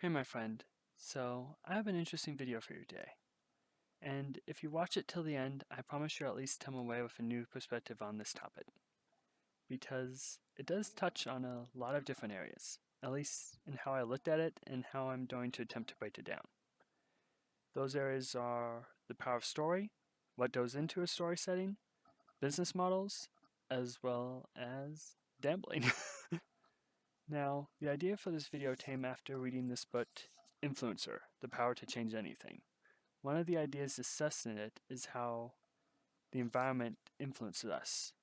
Hey my friend, so I have an interesting video for you today, and if you watch it till the end, I promise you'll at least come away with a new perspective on this topic, because it does touch on a lot of different areas, at least in how I looked at it and how I'm going to attempt to break it down. Those areas are the power of story, what goes into a story setting, business models, as well as gambling. Now, the idea for this video came after reading this book, Influencer, The Power to Change Anything. One of the ideas discussed in it is how the environment influences us,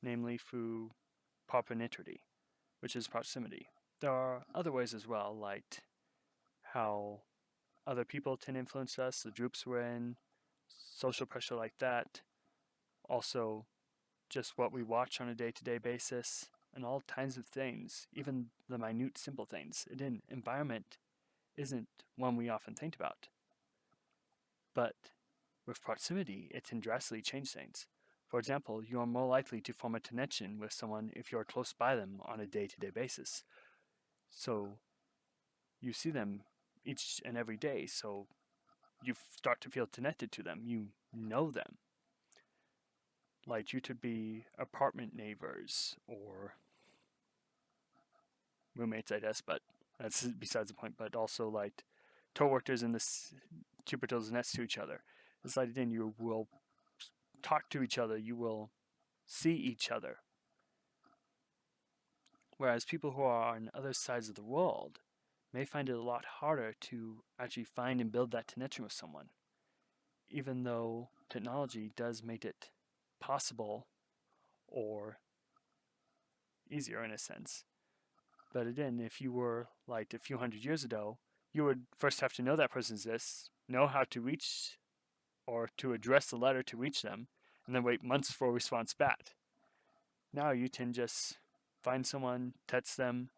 namely through proximity, which is proximity. There are other ways as well, like how other people can influence us, the groups we're in, social pressure like that, also just what we watch on a day-to-day basis, and all kinds of things, even the minute, simple things. Again, environment isn't one we often think about, but with proximity, it can drastically change things. For example, you are more likely to form a connection with someone if you are close by them on a day-to-day basis. So you see them each and every day, so you start to feel connected to them. You know them. Like you could be apartment neighbors or roommates, I guess, but that's besides the point. But also like co-workers in this cubicles next to each other. It's like then you will talk to each other. You will see each other. Whereas people who are on other sides of the world may find it a lot harder to actually find and build that connection with someone, even though technology does make it possible or easier in a sense. But again, if you were like a few hundred years ago, you would first have to know that person exists, know how to reach or to address the letter to reach them, and then wait months for a response back. Now you can just find someone, text them,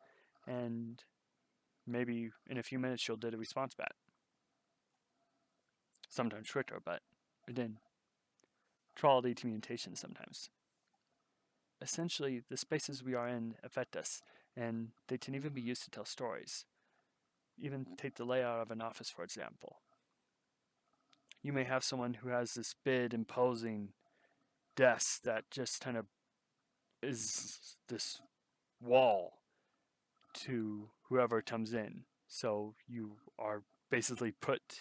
and maybe in a few minutes you'll get a response back. Sometimes quicker, but again, quality communication sometimes. Essentially, the spaces we are in affect us, and they can even be used to tell stories. Even take the layout of an office, for example. You may have someone who has this big, imposing desk that just kind of is this wall to whoever comes in. So you are basically put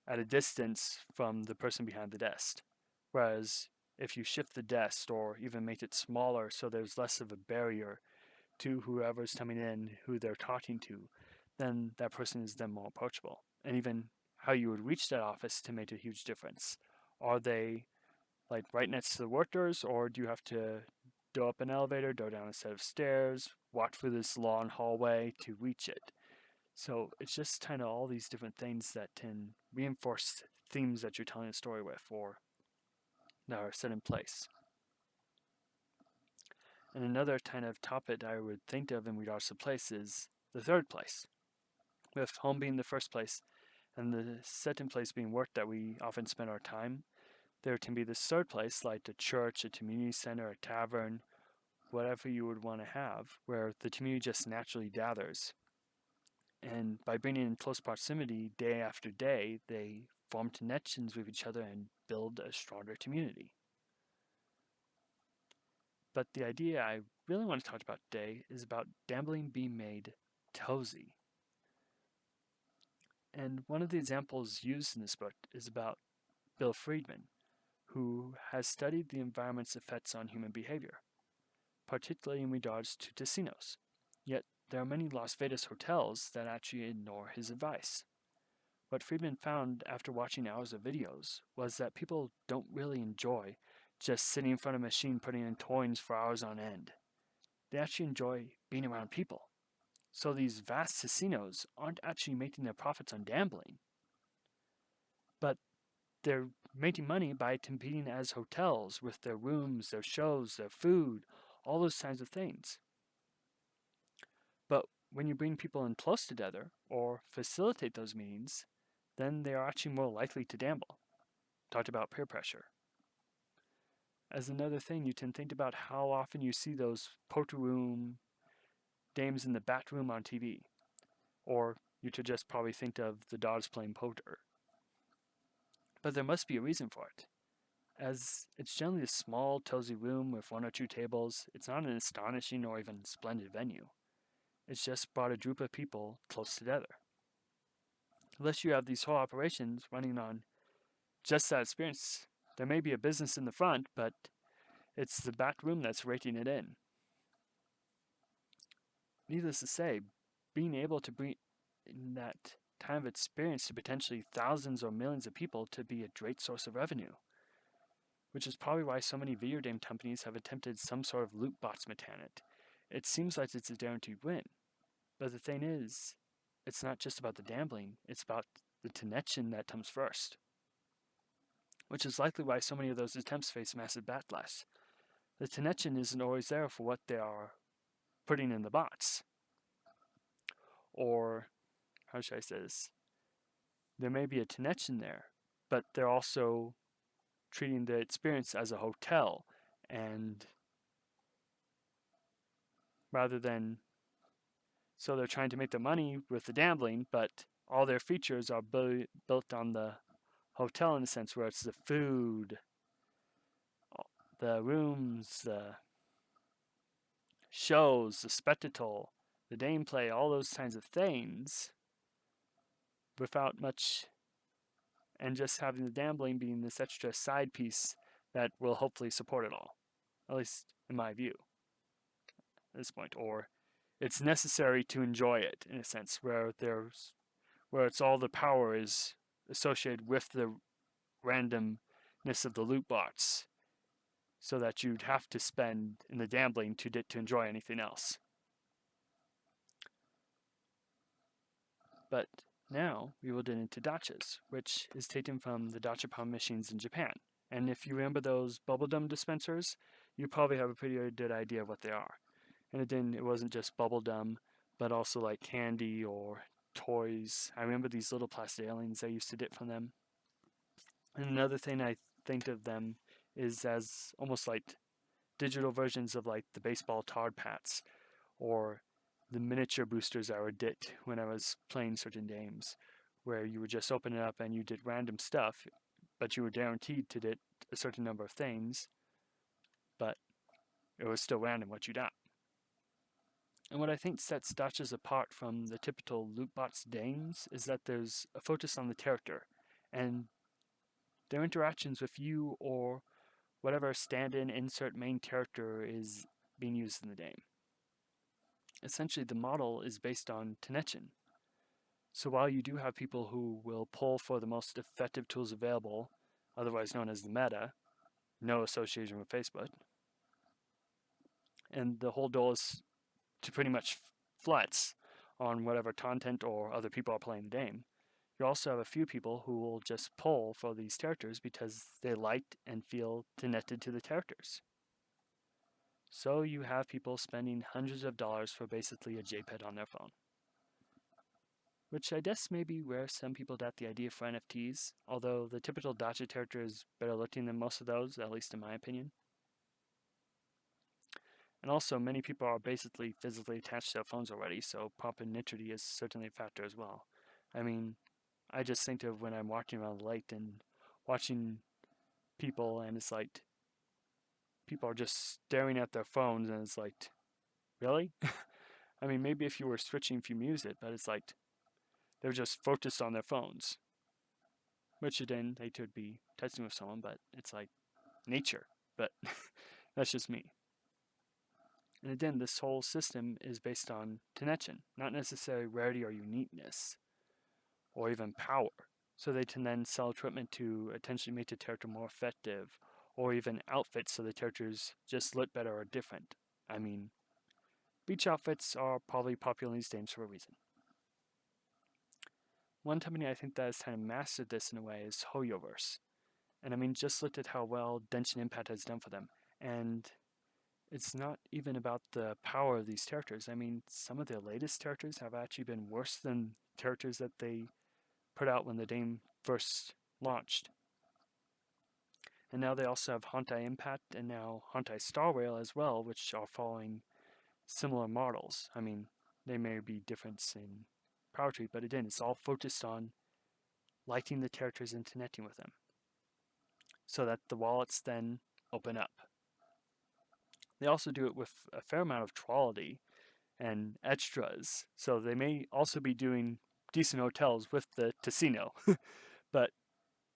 at a distance from the person behind the desk. Whereas if you shift the desk or even make it smaller so there's less of a barrier to whoever's coming in, who they're talking to, then that person is then more approachable. And even how you would reach that office can make a huge difference. Are they like right next to the workers, or do you have to go up an elevator, go down a set of stairs, walk through this long hallway to reach it? So it's just kind of all these different things that can reinforce themes that you're telling a story with or that are set in place. And another kind of topic I would think of in regards to place is the third place, with home being the first place and the second place being work that we often spend our time. There can be this third place, like a church, a community center, a tavern, whatever you would want to have, where the community just naturally gathers. And by bringing in close proximity day after day, they form connections with each other and build a stronger community. But the idea I really want to talk about today is about gambling being made cozy. And one of the examples used in this book is about Bill Friedman, who has studied the environment's effects on human behavior, particularly in regards to casinos. Yet there are many Las Vegas hotels that actually ignore his advice. What Friedman found after watching hours of videos was that people don't really enjoy just sitting in front of a machine putting in coins for hours on end. They actually enjoy being around people. So these vast casinos aren't actually making their profits on gambling, but they're making money by competing as hotels with their rooms, their shows, their food, all those kinds of things. But when you bring people in close together or facilitate those meetings, then they are actually more likely to gamble. Talked about peer pressure. As another thing, you can think about how often you see those poker room games in the back room on TV, or you to just probably think of the dogs playing poker. But there must be a reason for it. As it's generally a small, cozy room with one or two tables, it's not an astonishing or even splendid venue. It's just brought a group of people close together. Unless you have these whole operations running on just that experience, there may be a business in the front, but it's the back room that's raking it in. Needless to say, being able to bring in that kind of experience to potentially thousands or millions of people to be a great source of revenue, which is probably why so many video game companies have attempted some sort of loot box mechanic. It seems like it's a guaranteed win, but the thing is, it's not just about the gambling, it's about the connection that comes first, which is likely why so many of those attempts face massive backlash. The connection isn't always there for what they are putting in the box. Or, how should I say this? There may be a connection there, but they're also treating the experience as a hotel, and rather than, so they're trying to make the money with the gambling, but all their features are built on the hotel in a sense, where it's the food, the rooms, the shows, the spectacle, the gameplay, all those kinds of things, without much, and just having the gambling being this extra side piece that will hopefully support it all, at least in my view at this point. Or it's necessary to enjoy it in a sense, where it's all the power is associated with the randomness of the loot box, so that you'd have to spend in the gambling to get to enjoy anything else. But now we will get into gachas, which is taken from the gacha power machines in Japan. And if you remember those bubblegum dispensers, you probably have a pretty good idea of what they are. And it wasn't just bubblegum, but also like candy or toys. I remember these little plastic aliens I used to get from them. And another thing I think of them is as almost like digital versions of like the baseball card pats, or the miniature boosters I would get when I was playing certain games, where you would just open it up and you did random stuff, but you were guaranteed to get a certain number of things, but it was still random what you got. And what I think sets gachas apart from the typical loot box games is that there's a focus on the character and their interactions with you or whatever stand-in insert main character is being used in the game. Essentially, the model is based on connection. So while you do have people who will pull for the most effective tools available, otherwise known as the meta, no association with Facebook, and the whole goal is to pretty much flex on whatever content or other people are playing the game, you also have a few people who will just pull for these characters because they like and feel connected to the characters. So you have people spending hundreds of dollars for basically a JPEG on their phone. Which I guess may be where some people got the idea for NFTs, although the typical gacha character is better looking than most of those, at least in my opinion. And also, many people are basically physically attached to their phones already, so proximity is certainly a factor as well. I mean, I just think of when I'm walking around the lake and watching people, and it's like, people are just staring at their phones, and it's like, really? I mean, maybe if you were switching if you use it, but it's like, they're just focused on their phones. Which then they could be texting with someone, but it's like nature. But that's just me. And again, this whole system is based on connection, not necessarily rarity or uniqueness, or even power. So they can then sell equipment to potentially make the character more effective, or even outfits so the characters just look better or different. I mean, beach outfits are probably popular in these games for a reason. One company I think that has kind of mastered this in a way is HoYoverse. And I mean, just looked at how well Genshin Impact has done for them. And it's not even about the power of these characters. I mean, some of their latest characters have actually been worse than characters that they put out when the game first launched. And now they also have Hontai Impact and now Hontai Star Rail as well, which are following similar models. I mean, they may be different in power tree, but again, it's all focused on lighting the characters and connecting with them, so that the wallets then open up. They also do it with a fair amount of quality and extras, so they may also be doing decent hotels with the casino, but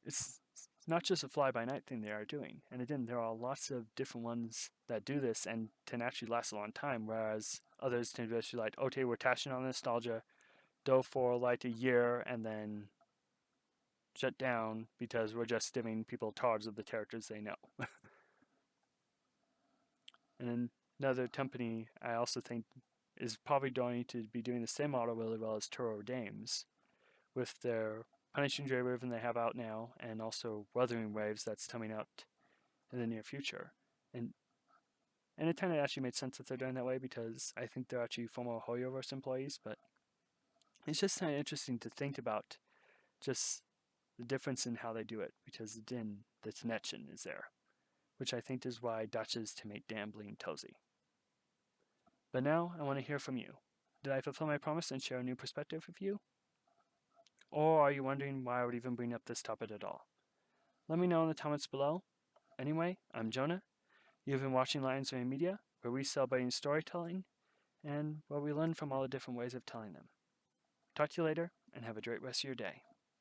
it's not just a fly-by-night thing they are doing. And again, there are lots of different ones that do this and can actually last a long time, whereas others can just be like, okay, we're cashing on nostalgia, go for like a year and then shut down because we're just giving people cards of the characters they know. And then another company I also think is probably going to be doing the same model really well as Turo Games with their Punishing J Raven they have out now, and also Wuthering Waves that's coming out in the near future. And it kind of actually made sense that they're doing that way because I think they're actually former Hoyoverse employees, but it's just kind of interesting to think about just the difference in how they do it because then the connection is there, which I think is why Gachas to make gambling cozy. But now I want to hear from you. Did I fulfill my promise and share a new perspective with you? Or are you wondering why I would even bring up this topic at all? Let me know in the comments below. Anyway, I'm Jonah. You've been watching Lions Rain Media, where we celebrate storytelling and where we learn from all the different ways of telling them. Talk to you later, and have a great rest of your day.